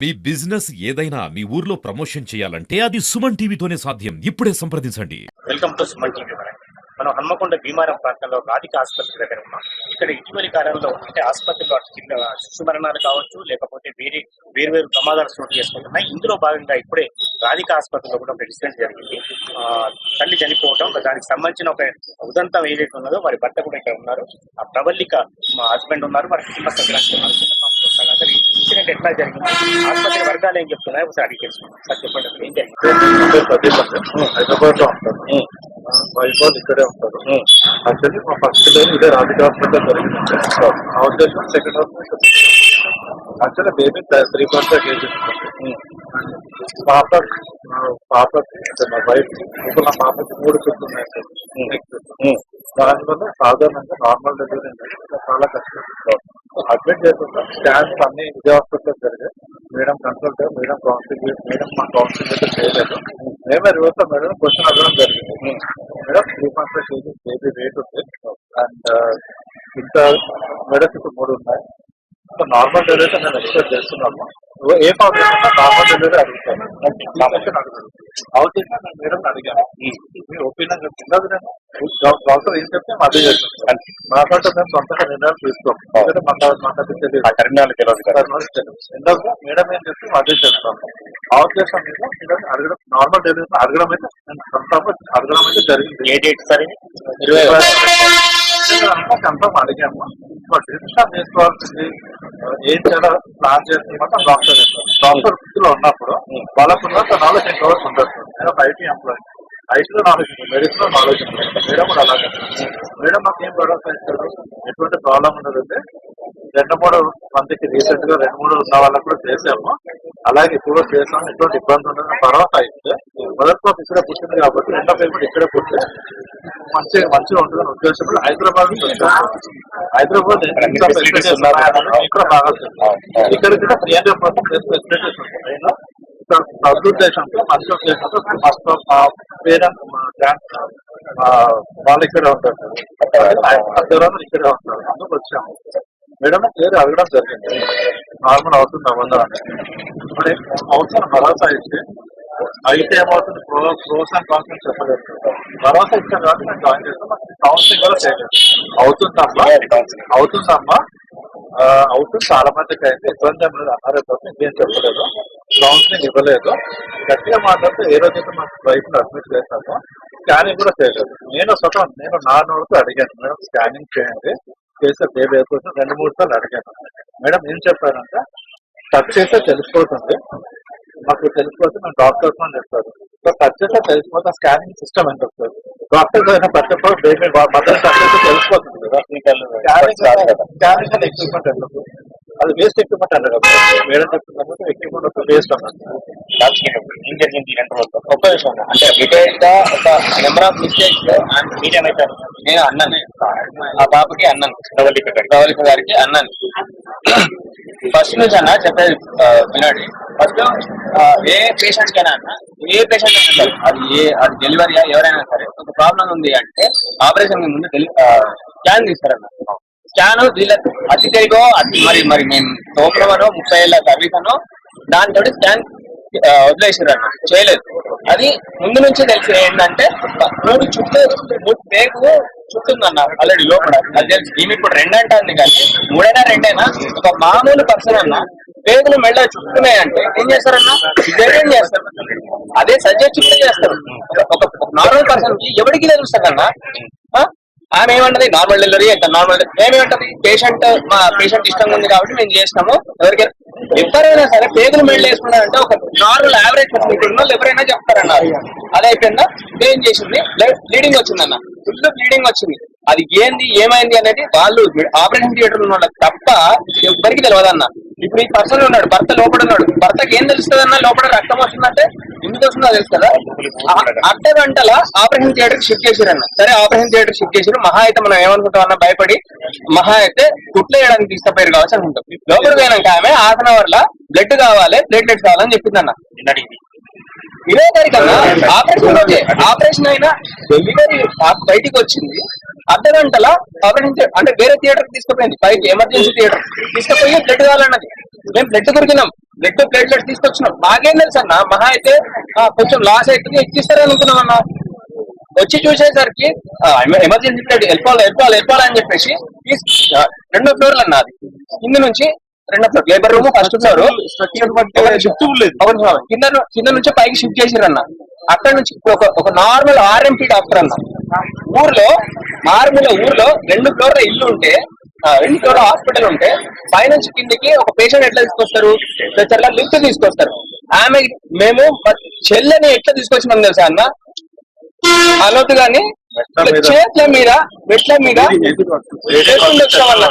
మీ business ఏదైనా మీ ఊర్లో promotion చేయాలంటే అది సుమన్ టీవీతోనే సాధ్యం. ఇప్పుడే సంప్రదించండి. Welcome to Suman TV. మనం హన్మకొండ భీమారం ప్రాంతంలో రాధిక ఆసుపత్రి దగ్గర ఉన్నాం. ఇక్కడ ఇటీవలి కాలంలో అంటే ఆసుపత్రిలో శిశు మరణాలు కావచ్చు, లేకపోతే వేరు ప్రమాదాలు చోటు చేసుకుంటున్నాయి. ఇందులో భాగంగా ఇప్పుడే రాధిక ఆసుపత్రిలో కూడా ఒక ఇన్సిడెంట్ జరిగింది. తల్లి చనిపోవడం, దానికి సంబంధించిన ఒక ఉదంతం ఏదైతే ఉన్నదో వారి భర్త కూడా ఇక్కడ ఉన్నారు. ఆ ప్రవల్లిక మా హస్బెండ్ ఉన్నారు, వారి కుటుంబ సభ్యులు అసలు ఇన్సిడెంట్ ఎట్లా జరిగింది, ఆసుపత్రి వర్గాలు ఏం చెప్తున్నాయి ఒకసారి అడిగి తెలుసుకున్నాం. సార్ చెప్పండి, ఏం జరిగింది? హైదరాబాద్ లో ఉంటారు, వైభవ్ ఇక్కడే ఉంటారు. యాక్చువల్లీ మా ఫస్ట్ డే ఇదే రాధిక హాస్పిటల్ జరిగింది. ఆ ఉద్దేశం second hospital actually baby 3.5 kg పాపకి మా వైఫ్ ఇప్పుడు నా పాపకి 3 చుట్టూ ఉన్నాయి. దానివల్ల సాధారణంగా నార్మల్ డెలివరీ చాలా కష్టం. అడ్మిట్ చేస్తున్నా స్కాన్స్ అన్ని విజయ హాస్పిటల్ జరిగాయి. Madam consult madam counselling madam మా కౌన్సిలింగ్ అయితే చేయలేదు. మేమే రివర్స్ మేడం క్వశ్చన్ అడగడం జరిగింది. మేడం 3.5 kg బేబీ వెయిట్ ఉంది అండ్ ఇంత మెడసిన్ 3 ఉన్నాయి. సో నార్మల్ డెలివరీ నేను ఎక్స్పెక్ట్ చేస్తున్నాము. ఏ ప్రాబ్లం ఉన్నా నార్మల్ డెలివరీ అడుగుతాను. అవుతుంది నేను మేడం అడిగాను, మీ ఒపీనియన్ చెప్తున్నది. నేను డాక్టర్ ఏం చెప్తే అదే చేస్తాను. మాకంటే మేము సొంతంగా నిర్ణయాలు తీసుకోం. మాకు తెలియదు. ఎందుకంటే మేడం ఏం చెప్తే అదే చేస్తాను. ఆ ఉద్దేశం మీద మేడం అడగడం, నార్మల్ డెలివరీ అడగడం అయితే నేను సొంతంగా అడగడం అయితే జరిగింది. ఏ డేట్ సార్? కన్ఫర్మ్ అడిగాము. డిసిషన్ తీసుకోవాల్సింది ఏం చేయాలో ప్లాన్ చేస్తున్నమాట డాక్టర్ డాక్టర్ వృత్తిలో ఉన్నప్పుడు వాళ్ళకున్న నాలెడ్జ్ ఎంతవరకు ఉండదు. నేను ఒక ఐటీ ఎంప్లాయీ, ఐటీలో నాలెడ్జ్ ఉంది, మెడిసిన్ లో నాలెడ్జ్ ఉంది. మేడం కూడా అలాగే. మేడం మాకు ఏం ప్రొడక్ట్స్ ఇస్తారు, ఎటువంటి ప్రాబ్లం ఉండదు. 2-3 మందికి రీసెంట్ గా 2-3 ఉన్న వాళ్ళకి కూడా చేసాము. అలాగే ఇప్పుడు చేసాము. ఎటువంటి ఇబ్బంది ఉండదు. తర్వాత అయితే మొదట్లో ఇక్కడే పుట్టింది కాబట్టి రెండో పేరు ఇక్కడే పుట్టి మంచిగా ఉంటుందని ఉద్దేశంలో హైదరాబాద్ ఇక్కడ బాగా ఇక్కడ కూడా 300% ఫెసిలిటీస్ ఉంటాయి. సదుద్దేశంతో మంచి ఉద్దేశంతో ఫస్ట్ పేరెంట్స్ వాళ్ళు ఇక్కడే ఉంటారు, అద్దెరాలు ఇక్కడే ఉంటారు. అందుకు వచ్చాము. మేడం పేరు అడగడం జరిగింది, నార్మల్ అవుతుంది అవ్వదా అని. ఇప్పుడు అవసరం భరోసా ఇచ్చి అయితే ఏమవుతుంది, ప్రోస్ అండ్ కాన్స్ అని చెప్పలేదు. భరోసా ఇచ్చాను కాబట్టి నేను జాయిన్ చేస్తాను. కౌన్సిలింగ్ కూడా చేయలేదు. అవుతుందమ్మా అవుతుంది. చాలా మందికి అయితే ఇబ్బంది ఏం లేదు అన్నారే తప్ప ఇంకేం చెప్పలేదు. కౌన్సిలింగ్ ఇవ్వలేదు. గట్టిగా మాట్లాడితే ఏ రోజైతే మా వైఫ్ అడ్మిట్ చేస్తామో స్కానింగ్ కూడా చేయలేదు. నేను నా నోడుతూ అడిగాను, మేడం స్కానింగ్ చేయండి, చేస్తే బేబీ అయిపోతుంది. 2-3 సార్లు అడిగాను. మేడం ఏం చెప్పారంటే టచ్ చేస్తే తెలిసిపోతుంది, మాకు తెలిసిపోతే మేము డాక్టర్స్ అని చెప్తారు. సో టచ్ చేస్తే తెలిసిపోతే స్కానింగ్ సిస్టమ్ ఎంత వస్తుంది. డాక్టర్స్ అయినా ప్రతి బేబీ మదర్ టచ్ చేస్తే తెలిసిపోతుంది కదా. స్కానింగ్ అని ఎక్విప్మెంట్ ఎందుకు, అది వేస్ట్ ఎక్విప్మెంట్ అన్నారు కదా. మేడం చెప్తున్నప్పుడు ఎక్విప్మెంట్ వేస్ట్ అన్నారు. ఏం జరిగింది 2 రోజుల్లో? ఒక్క విషయం అంటే డీటెయిల్ గా ఒక నెంబర్ ఆఫ్ మిస్టేక్స్. మీరేమైతారు? నేను అన్నాను, ఆ పాపకి అన్నాను, ప్రవళిక గారికి అన్నాను. ఫస్ట్ నుంచి అన్న చెప్పేది వినండి. ఫస్ట్ ఏ పేషెంట్ కైనా అన్న, ఏ పేషెంట్ అయినా సరే, అది డెలివరీ ఎవరైనా సరే ఒక ప్రాబ్లం ఉంది అంటే ఆపరేషన్ ముందు స్కాన్ తీస్తారన్న. స్కాన్ వీళ్ళకి అతి తెలిగో మరి మేము తోపులమనో 30 ఏళ్ళ సర్వీస్ అనో దాంతో స్కాన్ వదిలేసారన్న, చేయలేదు. అది ముందు నుంచి తెలిసి ఏంటంటే 3 పేగు చుట్టుందన్న ఆల్రెడీ లోపల. అది తెలిసి ఈమె ఇప్పుడు 2 అంటుంది, కానీ 3 అయినా 2 ఒక మామూలు పర్సన్ అన్న పేగులు మెళ్ళ చుట్టున్నాయి అంటే ఏం చేస్తారన్నా, సిజేరియన్ చేస్తారు. అదే సర్జరీ చుట్టూ చేస్తారు. ఒక నార్మల్ పర్సన్ కి ఎవరికి తెలుస్తారన్నా. ఆమె ఏమంటది, నార్మల్ డెలివరీ అంటే నార్మల్. ఏమేమంటది, మా పేషెంట్ ఇష్టంగా ఉంది కాబట్టి మేము చేస్తాము. ఎవరైనా సరే పేగులు మెళ్ళు వేసుకున్నారంటే ఒక నార్మల్ యావరేజ్ వాళ్ళు ఎవరైనా చెప్తారన్నారు. అదే అయిపోయిందా, ఏం చేసింది, బ్లీడింగ్ వచ్చిందన్న, ఫుల్ బ్లీడింగ్ వచ్చింది. అది ఏమైంది అనేది వాళ్ళు ఆపరేషన్ థియేటర్ ఉన్న వాళ్ళకి తప్ప ఎవరికి తెలియదన్న. ఇప్పుడు ఈ పర్సన్ ఉన్నాడు, భర్త లోపల ఉన్నాడు. భర్తకి ఏం తెలుస్తుంది అన్న, లోపల రక్తం వస్తుందంటే ఎందుకు వస్తుందో తెలుసు కదా. అర్ధగంటల ఆపరేషన్ థియేటర్ షిఫ్ట్ చేసిరన్న. సరే ఆపరేషన్ థియేటర్ షిఫ్ట్ చేసిరు. మహా అయితే మనం ఏమనుకుంటాం అన్న, భయపడి మహా అయితే కుట్లు వేయడానికి తీసుకుపోయారు కావచ్చు అనుకుంటాం. లోపల పోయినాక ఆమె 1/2 hour లో బ్లడ్ కావాలి, ప్లేట్లెట్స్ కావాలని చెప్పిందన్న. ఇదే తారీఖన్నా ఆపరేషన్ అయినా డెలివరీ బయటికి వచ్చింది. అర్ధగంటల ఆపరేషన్ అంటే వేరే థియేటర్ తీసుకుపోయింది, పైకి ఎమర్జెన్సీ థియేటర్ తీసుకుపోయి బ్లడ్ కావాలన్నది. మేము బ్లడ్ దొరికినాం. బ్లడ్ ప్లేట్లెట్స్ తీసుకొచ్చినాం. నాకేం తెలుసు అన్న, మహా అయితే కొంచెం లాస్ అవుతుంది ఎక్కిస్తారు అనుకున్నాం అన్న. వచ్చి చూసేసరికి ఎమర్జెన్సీ బ్లడ్ వెళ్ళిపోవాలని చెప్పేసి రెండో ఫ్లోర్లు అన్న, అది కింద నుంచి రెండో floor labour room first floor కింద నుంచి పైకి షిఫ్ట్ చేసిరన్న. అక్కడ నుంచి ఒక నార్మల్ ఆర్ఎంపీ డాక్టర్ అన్న, ఊర్లో ఊర్లో 2 ఫ్లోర్ల ఇల్లు ఉంటే 2 ఫ్లోర్ల హాస్పిటల్ ఉంటే పైనుంచి కిందికి ఒక పేషెంట్ ఎట్లా తీసుకొస్తారు, స్ట్రెచర్లా లిఫ్ట్ తీసుకొస్తారు. ఆమె మేము చెల్లెని ఎట్లా తీసుకొచ్చినాం తెలుసా అన్న, అనొద్దు గాని చేతుల మీద మెట్ల మీద వేసుకుని వచ్చామన్నా.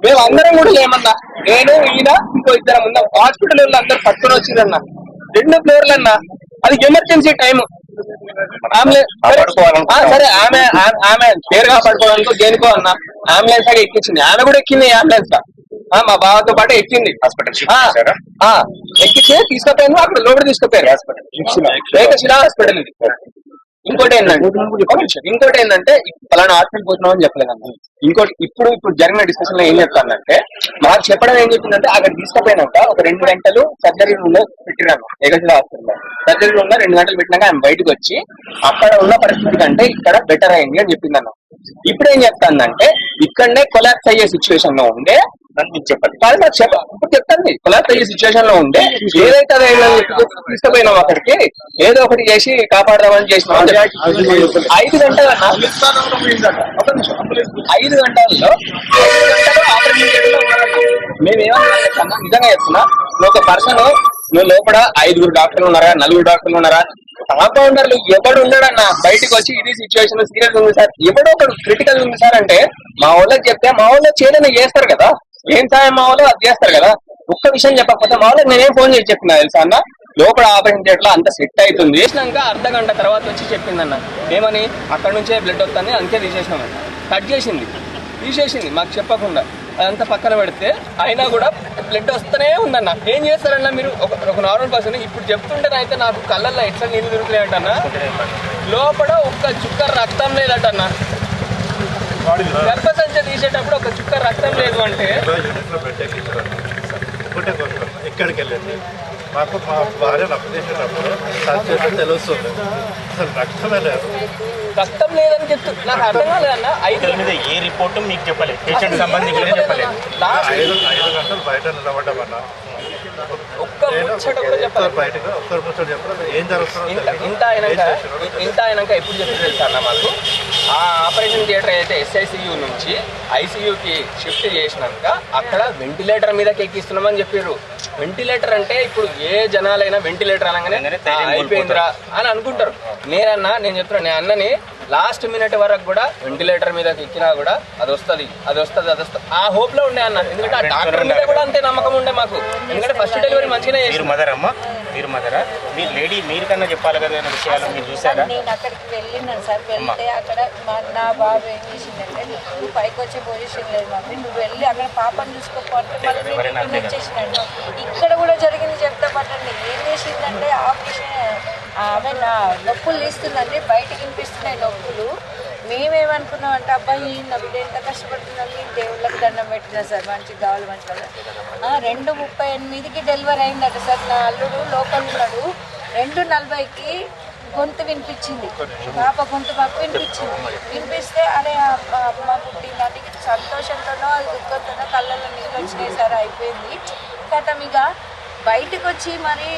మేము అందరం కూడా లేమన్నా, నేను ఈయన ఇంకో ఇద్దరం ఉన్నాం. హాస్పిటల్ వాళ్ళు అందరు పట్టుకొని వచ్చిందన్న. 2 ఫ్లోర్లన్నా, అది ఎమర్జెన్సీ టైం. సరే ఆమె పేరుగా పడుకోవడానికో దేనికో అన్న అంబులెన్స్ లాగా ఎక్కించింది. ఆమె కూడా ఎక్కింది అంబులెన్స్ గా, మా బావతో పాటు ఎక్కింది. ఎక్కించి తీసుకుపోయాను, అక్కడ లోపల తీసుకుపోయారు ఏకశిలా హాస్పిటల్. ఇది ఇంకోటి ఏంటంటే ఫలానా హాస్పిటల్ పోతున్నాం అని చెప్పలేదన్న. ఇంకోటి ఇప్పుడు జరిగిన డిస్కషన్ లో ఏం చెప్తానంటే, మాకు చెప్పడం ఏం చెప్పిందంటే, అక్కడ తీసుకుపోయినాక ఒక 2 గంటలు సర్జరీ రూమ్ లో పెట్టినాను ఏకశిలా హాస్పిటల్ లో. సర్జరీ రూమ్ లో 2 గంటలు పెట్టినాక ఆమె బయటకు వచ్చి అక్కడ ఉన్న పరిస్థితి కంటే ఇక్కడ బెటర్ అయింది అని చెప్పిందన్న. ఇప్పుడు ఏం చెప్తానంటే, ఇక్కడనే కొలాప్స్ అయ్యే సిచ్యువేషన్ లో ఉండే చెప్పండి, ఇప్పుడు చెప్తాను కొలాప్స్ అయ్యే సిచ్యువేషన్ లో ఉండే ఏదైతే తీసుకుపోయినాం అక్కడికి ఏదో ఒకటి చేసి కాపాడదామని చేసినాం. 5 గంటలు 5 గంటల్లో ఆపరేషన్ థియేటర్ లో మేమేమన్నా నిజంగా చెప్తున్నా, ఒక పర్సన్ నువ్వు లోపల 5 డాక్టర్లు ఉన్నారా, 4 డాక్టర్లు ఉన్నారా, కాంపౌండర్లు ఎవడు ఉన్నాడన్న బయటకు వచ్చి ఇది సిచ్యువేషన్ సీరియస్ ఉంది సార్, ఎవడో ఒకడు క్రిటికల్ ఉంది సార్ అంటే మా వాళ్ళకి చెప్తే మా వాళ్ళు చేయడానికి చేస్తారు కదా, ఏం సాయం మా వాళ్ళు అది చేస్తారు కదా. ఒక్క విషయం చెప్పకపోతే మా వాళ్ళకి నేనేం ఫోన్ చేసి చెప్పినా తెలుసా అన్న, లోపల ఆపరేషన్ థియేటర్ అంత సెట్ అవుతుంది చేసినాక అర్ధ గంట తర్వాత వచ్చి చెప్పిందన్న, ఏమని అక్కడ నుంచే బ్లడ్ వస్తుంది అంతే తీసేసినామన్న. కట్ తీసేసింది మాకు చెప్పకుండా. అదంతా పక్కన పెడితే అయినా కూడా బ్లడ్ వస్తూనే ఉందన్న. ఏం చేస్తారన్నా మీరు, ఒక నార్మల్ పర్సన్ ఇప్పుడు చెప్తుంటేనైతే నాకు కళ్ళల్లో ఎట్లా నీళ్ళు తిరుగుతున్నాయంటన్నా, లోపల ఒక్క చుక్క రక్తం లేదటన్న. గర్భసంచ తీసేటప్పుడు ఒక చుక్క రక్తం లేదు అంటే ఎక్కడికి వెళ్ళండి, మాకు మా భార్యను అప్పచేసేటప్పుడు తెలుస్తుంది అసలు రక్తమే లేదు. రక్తం లేదని చెప్తూ నాకు అర్థం కాలేదన్న. 5 మీద ఏ రిపోర్టు మీకు చెప్పలేదు, పేషెంట్ సంబంధించి చెప్పలేదు. 5 గంటలు బయట నిలబడ్డామన్నా, ఒక్క ముచ్చట కూడా చెప్పలేదు బయటకు ఒక్కరు ముచ్చట చెప్పలేదు. ఏం జరుగుతుంది ఇంత అయినాక ఎప్పుడు చెప్పి తెలుసా అన్న, మాకు ఆ ఆపరేషన్ థియేటర్ అయితే SICU నుంచి ICUకి షిఫ్ట్ చేసినాక అక్కడ వెంటిలేటర్ మీదకి ఎక్కిస్తున్నామని చెప్పారు. వెంటిలేటర్ అంటే ఇప్పుడు ఏ జనాలైనా వెంటిలేటర్ అనగానే అయిపోయిందిరా అని అనుకుంటారు. నేను చెప్తున్నా, నేను అన్నని లాస్ట్ మినిట్ వరకు కూడా వెంటిలేటర్ మీద ఎక్కినా కూడా అది వస్తుంది ఆ హోప్ లో ఉండే అన్న. ఎందుకంటే ఆ డాక్టర్ మీద కూడా అంతే నమ్మకం ఉండే మాకు, ఎందుకంటే ఫస్ట్ డెలివరీ మంచిగానే మీరు మదర్ అమ్మ, మీరు మదరా, మీరు లేడీ, మీరు కన్నా చెప్పాలి కదా విషయాలు మీరు చూసారా? నేను అక్కడికి వెళ్ళినాను సార్. వెళ్తే అక్కడ నా బాబు ఏం చేసిందంటే, నువ్వు పైకి వచ్చే పొజిషన్ లేదు మమ్మీ, నువ్వు వెళ్ళి అక్కడ పాపను చూసుకోకపోతే మళ్ళీ వచ్చేసినాడు. ఇక్కడ కూడా జరిగింది చెప్తా పట్టండి. ఏం చేసిందంటే ఆపరేషన్ ఆమె నా నొప్పులు తీస్తుందండి, బయటకు వినిపిస్తున్నాయి నొప్పులు. మేమేమనుకున్నాం అంటే, అబ్బాయి నా బిడ్డ ఎంత కష్టపడుతుందని దేవుళ్ళకి దండం పెట్టినా సార్, మంచిగా కావాలి మంచిగా. 2:38కి డెలివరీ అయిందట సార్. నా అల్లుడు లోపల ఉన్నాడు. 2:40కి గొంతు వినిపించింది, పాప గొంతు మాకు వినిపిస్తే అరే అమ్మ పుట్టిందని సంతోషంతోనో అది దుఃఖంతోనో కళ్ళల్లో నీళ్ళు వచ్చినాయి సార్. అయిపోయింది కథం. ఇక బయటకు వచ్చి మరి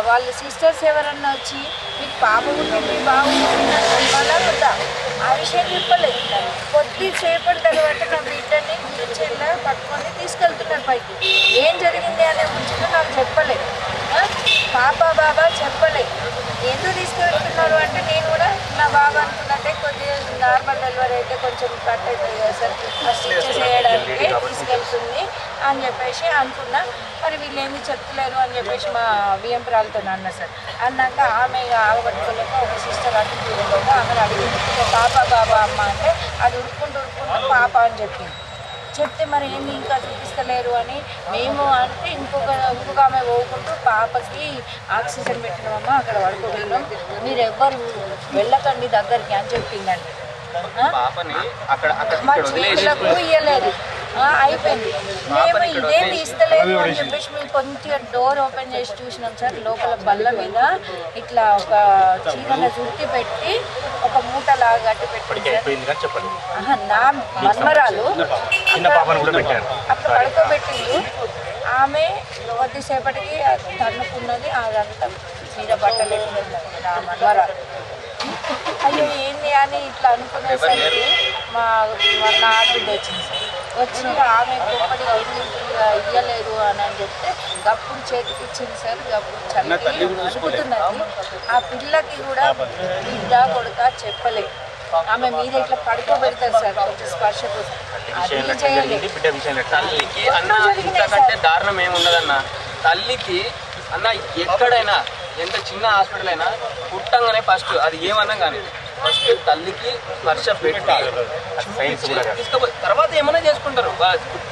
వాళ్ళ సిస్టర్స్ ఎవరన్నా వచ్చి మీకు పాప పుట్టింది బాగుంటుందా ఆ విషయం చెప్పలేదు. కొద్దిసేపటి తర్వాత నా బిడ్డని చెల్ల పట్టుకొని తీసుకెళ్తున్నారు పైకి. ఏం జరిగింది అనే ముచ్చట నాకు చెప్పలేదు, పాప బాబా చెప్పలేదు. ఎందుకు తీసుకెళ్తున్నారు అంటే నేను కూడా నా బాబా అనుకున్నట్టే కొద్దిగా నార్మల్ డెలివరీ అయితే కొంచెం కట్ అవుతుంది కదా సార్, స్టిచెస్ చేయడానికి తీసుకెళ్తుంది అని చెప్పేసి అనుకున్నా. మరి వీళ్ళు ఏంది చెప్తలేరు అని చెప్పేసి మా విఎంపురాలతో అన్న సార్. అన్నాక ఆమె ఆగబట్టుకోలేక ఒక సిస్టర్ అటుకోలేక ఆమెను అడిగింది, పాప బాబా అమ్మ అంటే అది ఉరుక్కుంటూ పాప అని చెప్తే మరి ఏంది ఇంకా చూపిస్తలేరు అని మేము అంటే ఇంకొక ఆమె పోకుంటూ పాపకి ఆక్సిజన్ పెట్టినామమ్మా అక్కడ పడుకోగలిగినాం, మీరు ఎవ్వరు వెళ్ళకండి దగ్గరికి అని చెప్పిందండి. మా చేతులకు ఇయ్యలేదు, అయిపోయింది. మేము ఇదేం తీస్తలేదు అని చెప్పేసి మేము కొంచెం డోర్ ఓపెన్ చేసి చూసినాం సార్. లోపల బల్ల మీద ఇట్లా ఒక చీరల చుట్టి పెట్టి ఒక మూటలాగా కట్టి పెట్టి చెప్పండి. నా మన్మరాలు చిన్న పాపను కూడా పెట్టారు. అక్కడ పడుకోబెట్టిండు. ఆమె కొద్దిసేపటికి తన్నుకున్నది. అదంతా చీర బట్టలు నా మన్మరాలు. అయ్యో ఏంది అని ఇట్లా అనుకునేసరికి మా నా ఆడబిడ్డ వచ్చింది సార్. వచ్చి ఆమె గొప్పటి ఇయ్యలేదు అని చెప్తే గప్పుడు చేతికి ఇచ్చింది సార్. గప్పుడు చల్లి అనుకుతున్నది. ఆ పిల్లకి కూడా బిడ్డ కొడుక చెప్పలేదు. ఆమె మీద ఇట్లా పడుకోబెడతారు సార్ కొంచెం స్పర్శ కోసం. అది చేయలేదు. తల్లికి అన్న ఇంతకంటే దారుణం ఏమున్నదన్న. తల్లికి అన్న ఎక్కడైనా ఎంత చిన్న హాస్పిటల్ అయినా పుట్టంగానే ఫస్ట్ అది ఏమన్నా కానీ ఫస్ట్ తల్లికి స్పర్శ పెట్టి తీసుకుపోయి తర్వాత ఏమైనా చేసుకుంటారు.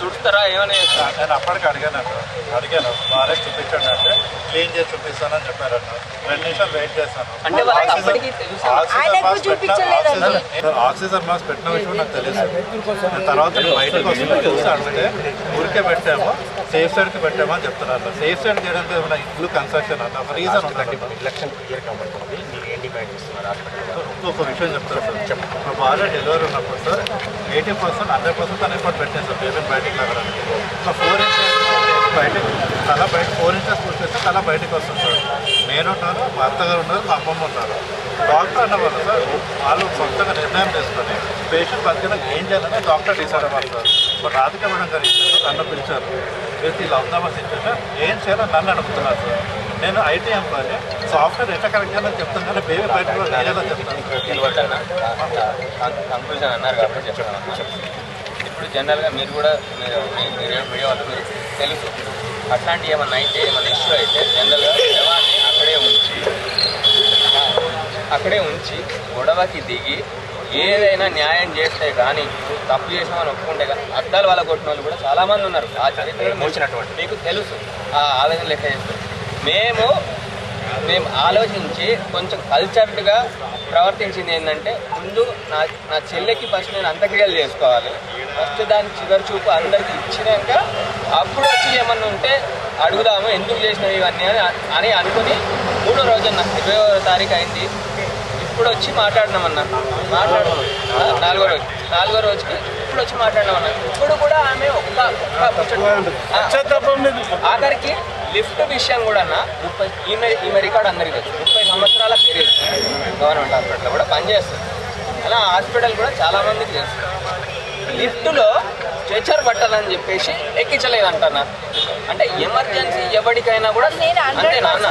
తుడుస్తారా ఏమైనా చేస్తారు. నేను అప్పటికి అడిగాను బాగా చూపించండి అంటే క్లీన్ చేసి చూపిస్తానని చెప్పారన్న. 2 నిమిషాలు వెయిట్ చేస్తాను. అంటే వాళ్ళకి అప్పటికి తెలుసు. ఆక్సిజన్ మాస్క్ పెట్టిన విషయం నాకు తెలుసు. తర్వాత బయటకు వస్తుంది చూసి అంటే ఊరికే పెట్టాము, సేఫ్ సైడ్కి పెట్టామో అని చెప్తున్నారు. సేఫ్ సైడ్ చేయడానికి ఏమైనా ఇల్లు కన్స్ట్రక్షన్ అన్న ఒక రీజన్ ఉంటుంది. ఒక విషయం చెప్తారు సార్. మా భార్య డెలివరీ ఉన్నప్పుడు సార్ 80% 100% తన ఎఫర్ట్ పెట్టాను సార్ బేబీని బయటకు లాగడానికి. ఒక 4 ఇంచెస్ బయటకు తల బయట 4 ఇంచెస్ కూర్చేస్తే తల బయటకు వస్తుంది సార్. నేనున్నాను, మా అత్తగారు ఉన్నారు, మా అమ్మమ్మ ఉన్నారు. డాక్టర్ అన్నవాళ్ళు సార్ వాళ్ళు సొంతంగా నిర్ణయం తీసుకొని పేషెంట్ బతికినాక ఏం చేయాలని డాక్టర్ డిసైడ్ అవ్వాలి సార్. ఒక రాధిక మేడం గారు నన్ను పిలిచారు. ప్రతి ఇలా ఉందామా సిచ్యువేషన్ ఏం చేయాలో నన్ను అడుగుతున్నారు సార్. నేను ఐటీ ఎంప్లాయీ, సాఫ్ట్వేర్ ఎట్లా కరెక్ట్ చేయాలని చెప్తాను కానీ బేబీ బయట కూడా నేనేలా చెప్తాను. కంక్లూజన్ అన్నారు కాబట్టి చెప్తాను. ఇప్పుడు జనరల్గా మీరు కూడా మీడియా వాళ్ళు మీరు తెలుసు అట్లాంటివి ఏమన్నా అయితే ఏమన్నా ఇష్యూ అయితే జనరల్గా శవాన్ని అక్కడే ఉంచి గొడవకి దిగి ఏదైనా న్యాయం చేస్తే కానీ తప్పు చేసామని ఒప్పుకుంటే కానీ అద్దాలు వాళ్ళ కొట్టిన వాళ్ళు కూడా చాలామంది ఉన్నారు. ఆ చరిత్ర మోసినటువంటి మీకు తెలుసు. ఆ ఆలోచన లెక్క చేస్తారు. మేము ఆలోచించి కొంచెం కల్చర్డ్గా ప్రవర్తించింది ఏంటంటే ముందు నా చెల్లెకి ఫస్ట్ నేను అంత్యక్రియలు చేసుకోవాలి. ఫస్ట్ దాని చివరి చూపు అందరికి ఇచ్చినాక అప్పుడు వచ్చి ఏమన్నా ఉంటే అడుగుదాము ఎందుకు చేసినావు ఇవన్నీ అని అనుకుని 3వ రోజున 20వ తారీఖు అయింది. ఇప్పుడు వచ్చి మాట్లాడినామన్నా. 4వ రోజుకి ఇప్పుడు వచ్చి మాట్లాడినామన్నా. ఇప్పుడు కూడా ఆమె ఆఖరికి లిఫ్ట్ విషయం కూడా అన్న 30 ఈమె రికార్డు అందరికీ తెలుసు. 30 సంవత్సరాల పీరియడ్ గవర్నమెంట్ హాస్పిటల్లో కూడా పనిచేస్తుంది. అలా హాస్పిటల్ కూడా చాలామందికి తెలుసు. లిఫ్ట్లో స్ట్రెచర్ పట్టాలని చెప్పేసి ఎక్కించలేదంటన్నా. అంటే ఎమర్జెన్సీ ఎవరికైనా కూడా అంతే నాన్న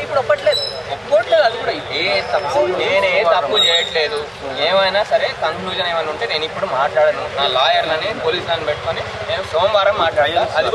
ఇప్పుడు ఒప్పట్లేదు. అది కూడా నేనే తప్పు చేయట్లేదు. ఏమైనా సరే కంక్లూజన్ ఏమైనా ఉంటే నేను ఇప్పుడు మాట్లాడను. నా లాయర్లని పోలీసులను పెట్టుకొని నేను సోమవారం మాట్లాడతాను. అది